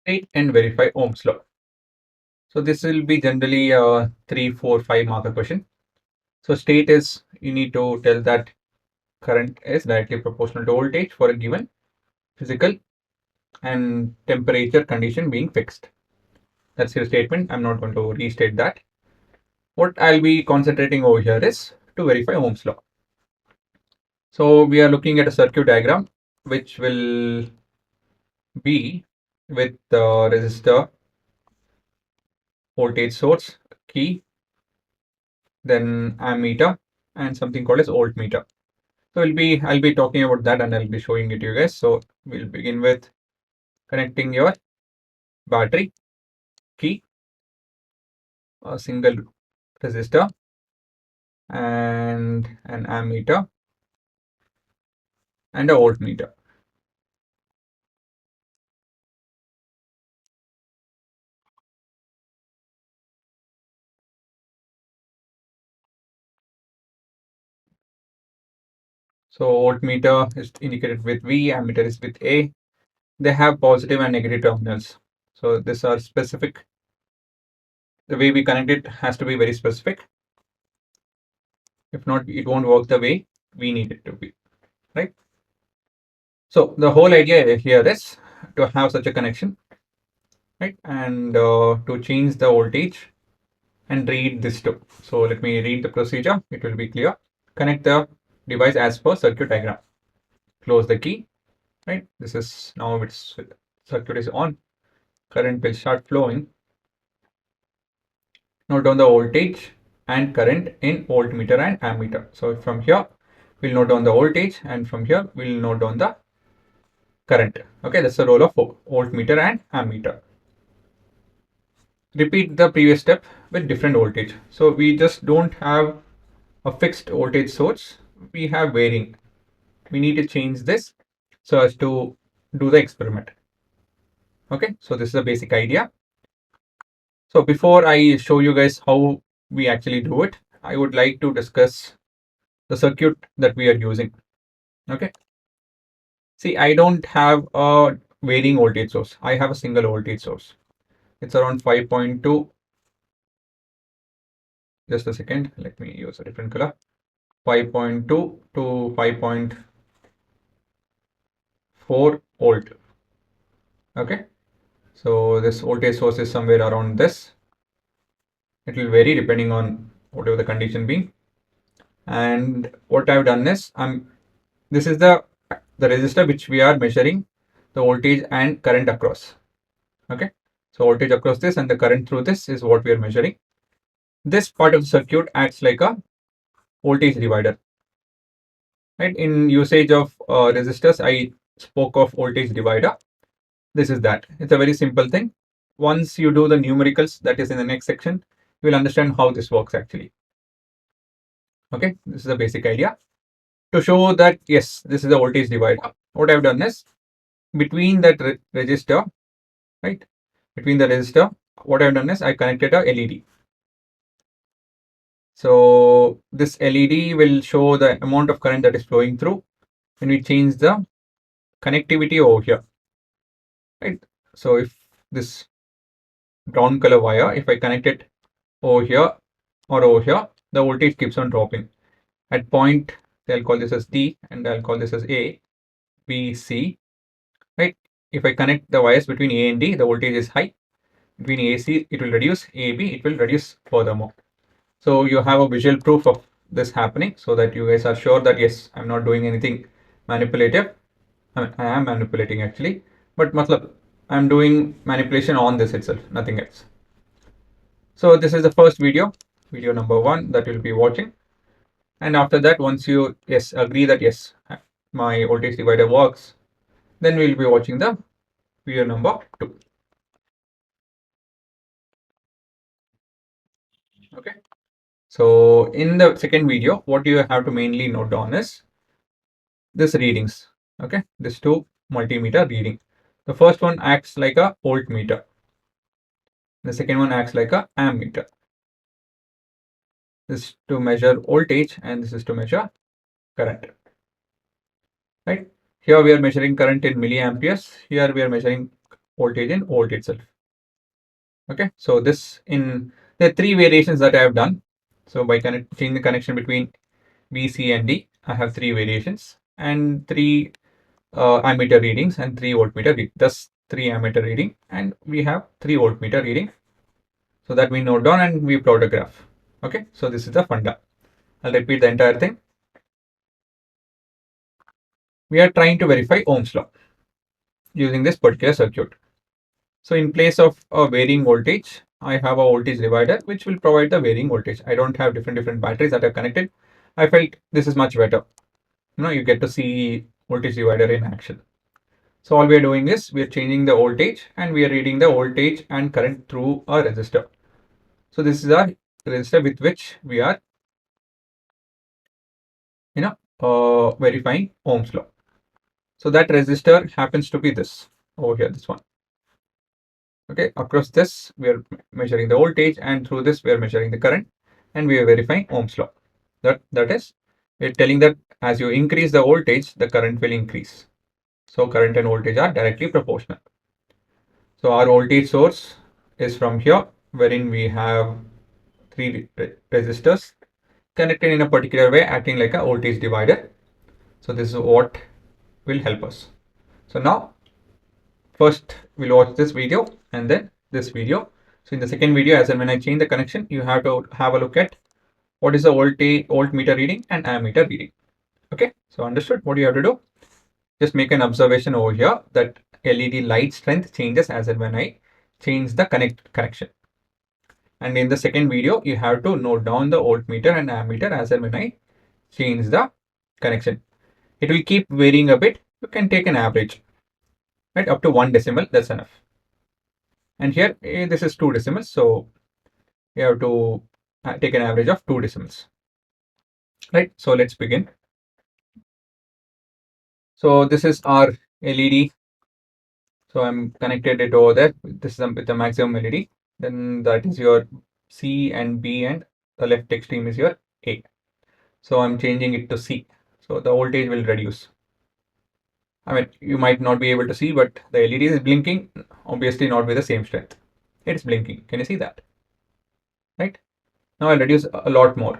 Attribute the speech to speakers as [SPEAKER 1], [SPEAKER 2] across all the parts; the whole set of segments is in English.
[SPEAKER 1] State and verify Ohm's law. So this will be generally a 3, 4, 5 marker question. So state is you need to tell that current is directly proportional to voltage for a given physical and temperature condition being fixed. That's your statement. I'm not going to restate that. What I'll be concentrating over here is to verify Ohm's law. So we are looking at a circuit diagram which will be with the resistor, voltage source, key, then ammeter, and something called as voltmeter. So I'll be talking about that and I'll be showing it to you guys. So we'll begin with connecting your battery, key, a single resistor, and an ammeter and a voltmeter. So voltmeter is indicated with V, ammeter is with A. They have positive and negative terminals. So these are specific. The way we connect it has to be very specific. If not, it won't work the way we need it to be, right? So the whole idea here is to have such a connection, right? And to change the voltage and read this too. So let me read the procedure. It will be clear. Connect the device as per circuit diagram. Close the key, right? This is now its circuit is on. Current will start flowing. Note down the voltage and current in voltmeter and ammeter. So from here, we'll note down the voltage, and from here, we'll note down the current. Okay, that's the role of voltmeter and ammeter. Repeat the previous step with different voltage. So we just don't have a fixed voltage source. We have varying. We need to change this so as to do the experiment. Okay, so this is the basic idea. So before I show you guys how we actually do it, I would like to discuss the circuit that we are using. Okay, see, I don't have a varying voltage source. I have a single voltage source. It's around 5.2. Just a second, let me use a different color. 5.2 to 5.4 volt. Okay, so this voltage source is somewhere around this. It will vary depending on whatever the condition being. And what I've done is this is the resistor which we are measuring the voltage and current across. Okay, so voltage across this and the current through this is what we are measuring. This part of the circuit acts like a voltage divider, right? In usage of resistors, I spoke of voltage divider. This is that. It's a very simple thing. Once you do the numericals, that is in the next section, you will understand how this works actually. Okay, this is the basic idea. To show that, yes, this is a voltage divider, what I've done is between that resistor, right? Between the resistor, what I've done is I connected a LED. So this LED will show the amount of current that is flowing through when we change the connectivity over here, right? So if this brown color wire, if I connect it over here or over here, the voltage keeps on dropping. At point, I'll call this as D and I'll call this as A, B, C, right? If I connect the wires between A and D, the voltage is high. Between AC, it will reduce. AB, it will reduce furthermore. So you have a visual proof of this happening so that you guys are sure that yes, I'm not doing anything manipulative. I am manipulating actually, but matlab, I'm doing manipulation on this itself, nothing else. So this is the first video number 1 that you'll be watching. And after that, once you yes agree that yes, my voltage divider works, then we'll be watching the video number 2. Okay. So in the second video, what you have to mainly note down is this readings. Okay, this 2 multimeter reading. The first one acts like a voltmeter. The second one acts like a ammeter. This is to measure voltage and this is to measure current. Right? Here we are measuring current in milliamperes. Here we are measuring voltage in volt itself. Okay, so this in the three variations that I have done. So by changing the connection between B, C, and D, I have three variations and three ammeter readings and 3 voltmeter reading. Thus 3 ammeter reading and we have 3 voltmeter reading. So that we note down and we plot a graph. Okay, so this is the funda. I'll repeat the entire thing. We are trying to verify Ohm's law using this particular circuit. So in place of a varying voltage, I have a voltage divider which will provide the varying voltage. I don't have different batteries that are connected. I felt this is much better. You get to see voltage divider in action. So all we are doing is we are changing the voltage and we are reading the voltage and current through a resistor. So this is our resistor with which we are, verifying Ohm's law. So that resistor happens to be this over here, this one. Okay, across this we are measuring the voltage and through this we are measuring the current and we are verifying Ohm's law. That is, we're telling that as you increase the voltage, the current will increase. So current and voltage are directly proportional. So our voltage source is from here, wherein we have three resistors connected in a particular way, acting like a voltage divider. So this is what will help us. So now first we'll watch this video and then this video. So in the second video, as and when I change the connection, you have to have a look at what is the voltmeter reading and ammeter reading. Okay, so understood what you have to do. Just make an observation over here that LED light strength changes as and when I change the connection. And in the second video, you have to note down the voltmeter and ammeter as and when I change the connection. It will keep varying a bit. You can take an average, right? Up to 1 decimal, that's enough. And here, this is 2 decimals. So you have to take an average of 2 decimals, right? So let's begin. So this is our LED. So I'm connected it over there. This is with the maximum LED. Then that is your C and B, and the left extreme is your A. So I'm changing it to C. So the voltage will reduce. I mean, you might not be able to see, but the LED is blinking, obviously not with the same strength. It's blinking. Can you see that? Right? Now I'll reduce a lot more.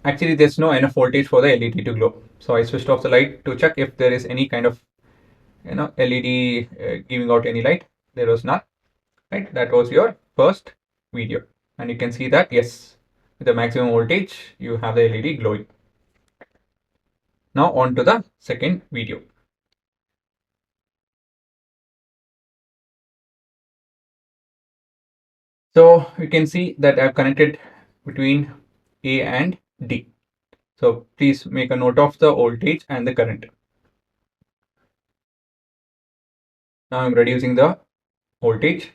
[SPEAKER 1] Actually, there's no enough voltage for the LED to glow. So I switched off the light to check if there is any kind of, LED giving out any light. There was none. Right? That was your first video. And you can see that, yes, with the maximum voltage, you have the LED glowing. Now on to the second video. So you can see that I've connected between A and D. So please make a note of the voltage and the current. Now I'm reducing the voltage,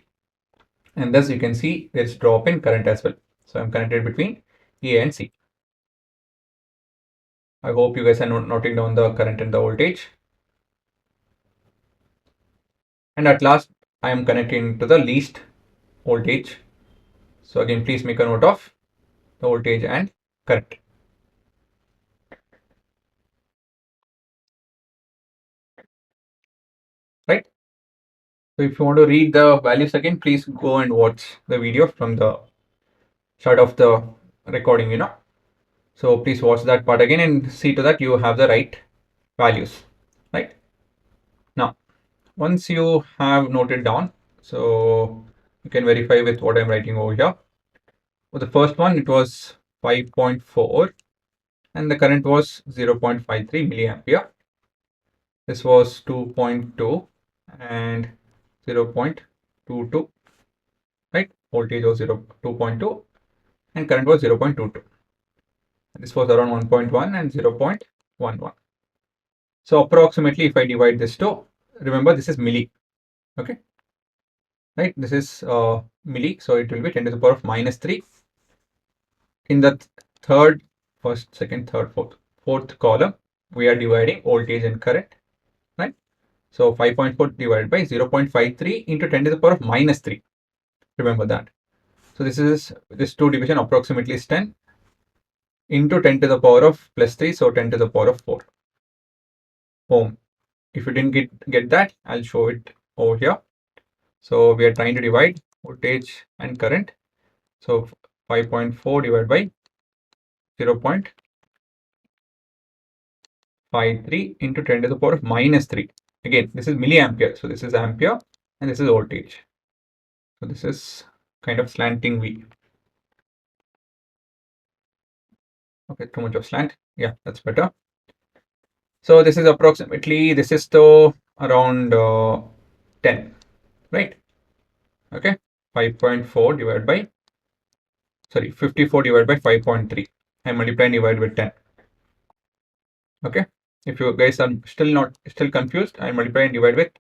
[SPEAKER 1] and thus you can see there's drop in current as well. So I'm connected between A and C. I hope you guys are noting down the current and the voltage. And at last, I am connecting to the least voltage. So again, please make a note of the voltage and current. Right? So if you want to read the values again, please go and watch the video from the start of the recording. So please watch that part again and see to that you have the right values. Right? Now, once you have noted down, so you can verify with what I'm writing over here. For the first one, it was 5.4 and the current was 0.53 milliampere. This was 2.2 and 0.22, right? Voltage was 2.2 and current was 0.22. This was around 1.1 and 0.11. So approximately, if I divide this to, remember this is milli, okay? Right, this is milli, so it will be 10 to the power of minus 3. In the third, first, second, third, fourth column, we are dividing voltage and current, right? So 5.4 divided by 0.53 into 10 to the power of minus 3. Remember that. So this 2 division approximately is 10 into 10 to the power of plus 3. So 10 to the power of 4 ohm. if you didn't get that, I'll show it over here. So we are trying to divide voltage and current. So 5.4 divided by 0.53 into 10 to the power of minus 3. Again, this is milliampere. So this is ampere and this is voltage. So this is kind of slanting V. Okay, too much of slant. Yeah, that's better. So this is approximately, this is to around 10, right? Okay, 5.4 divided by, sorry, 54 divided by 5.3. I multiply and divide with 10. Okay, if you guys are still confused, I multiply and divide with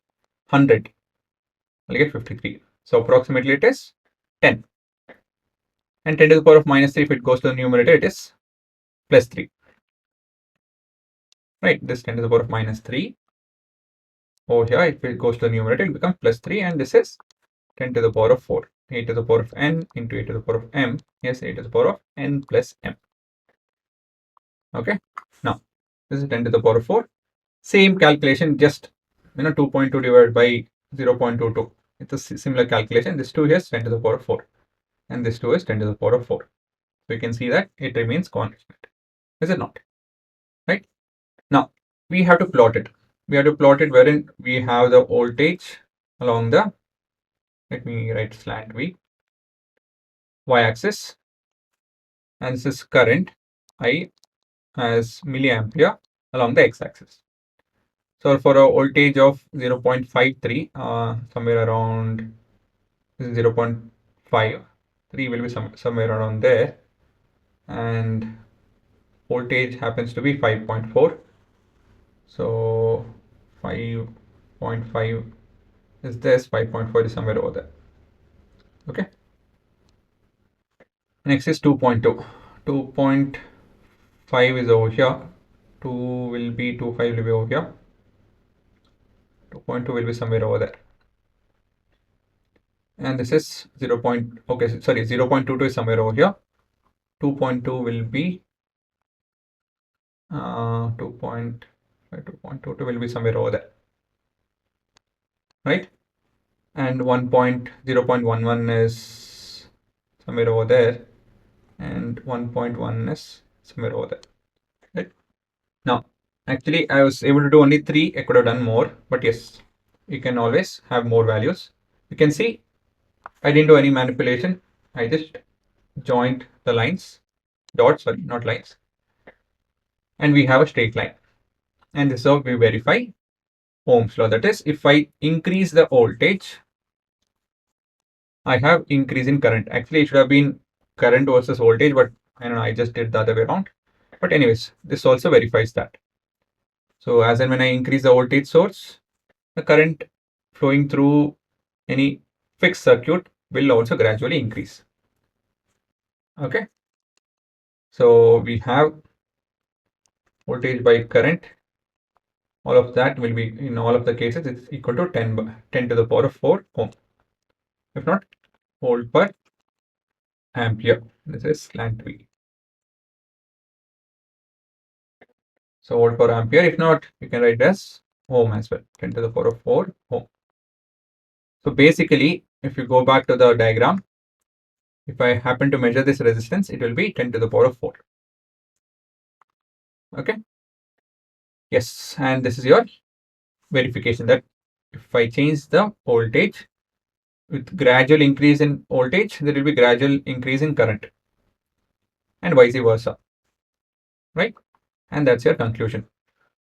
[SPEAKER 1] 100. I'll get 53. So approximately it is 10. And 10 to the power of minus 3, if it goes to the numerator, it is plus 3. Right, this 10 to the power of minus 3. Over here, if it goes to the numerator, it becomes plus 3. And this is 10 to the power of 4. A to the power of n into a to the power of m. Yes, a to the power of n plus m. Okay, now this is 10 to the power of 4. Same calculation, just 2.2 divided by 0.22. It's a similar calculation. This 2 is 10 to the power of 4. And this 2 is 10 to the power of 4. So you can see that it remains constant. Is it not? Right? Now, we have to plot it. We have to plot it wherein we have the voltage along the, let me write slant V, y-axis. And this is current, I, as milliampere along the x-axis. So for a voltage of 0.53, somewhere around 0.53 will be somewhere around there. And voltage happens to be 5.4. So 5.5 is this, 5.4 is somewhere over there. Okay. Next is 2.2. 2.5 is over here. 2.5 will be over here. 2.2 will be somewhere over there. And this is 0. Okay, sorry, 0.22 is somewhere over here. 2.2 will be 2.22 will be somewhere over there, right? And 0.11 is somewhere over there, and 1.1 is somewhere over there, right? Now, actually, I was able to do only 3. I could have done more, but yes, you can always have more values. You can see I didn't do any manipulation. I just joined the lines, dots, sorry, not lines, and we have a straight line. And this is how we verify Ohm's law. That is, if I increase the voltage, I have increase in current. Actually, it should have been current versus voltage, but I don't know, I just did the other way around. But anyways, this also verifies that. So as and when I increase the voltage source, the current flowing through any fixed circuit will also gradually increase. Okay. So we have voltage by current. All of that will be, in all of the cases, it's equal to 10 to the power of 4 ohm. If not, volt per ampere. This is slant V. So volt per ampere. If not, you can write as ohm as well. 10 to the power of 4 ohm. So basically, if you go back to the diagram, if I happen to measure this resistance, it will be 10 to the power of 4. Okay. Yes, and this is your verification that if I change the voltage with gradual increase in voltage, there will be gradual increase in current and vice versa, right? And that's your conclusion.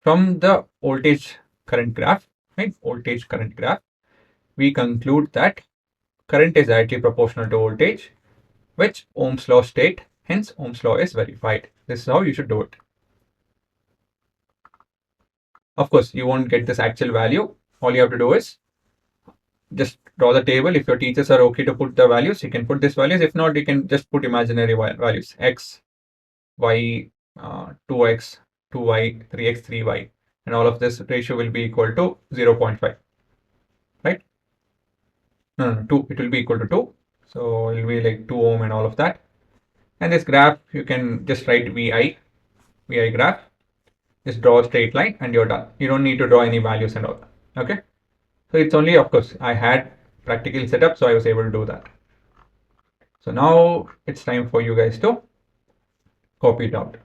[SPEAKER 1] From the voltage current graph, right? Voltage current graph, we conclude that current is directly proportional to voltage, which Ohm's law state, hence Ohm's law is verified. This is how you should do it. Of course, you won't get this actual value. All you have to do is just draw the table. If your teachers are okay to put the values, you can put these values. If not, you can just put imaginary values, x, y, 2x, 2y, 3x, 3y, and all of this ratio will be equal to 0.5, right? No, 2, it will be equal to 2. So it will be like 2 ohm and all of that. And this graph, you can just write VI graph. Just draw a straight line and you're done. You don't need to draw any values and all. Okay. So it's only, of course, I had practically set up, so I was able to do that. So now it's time for you guys to copy it out.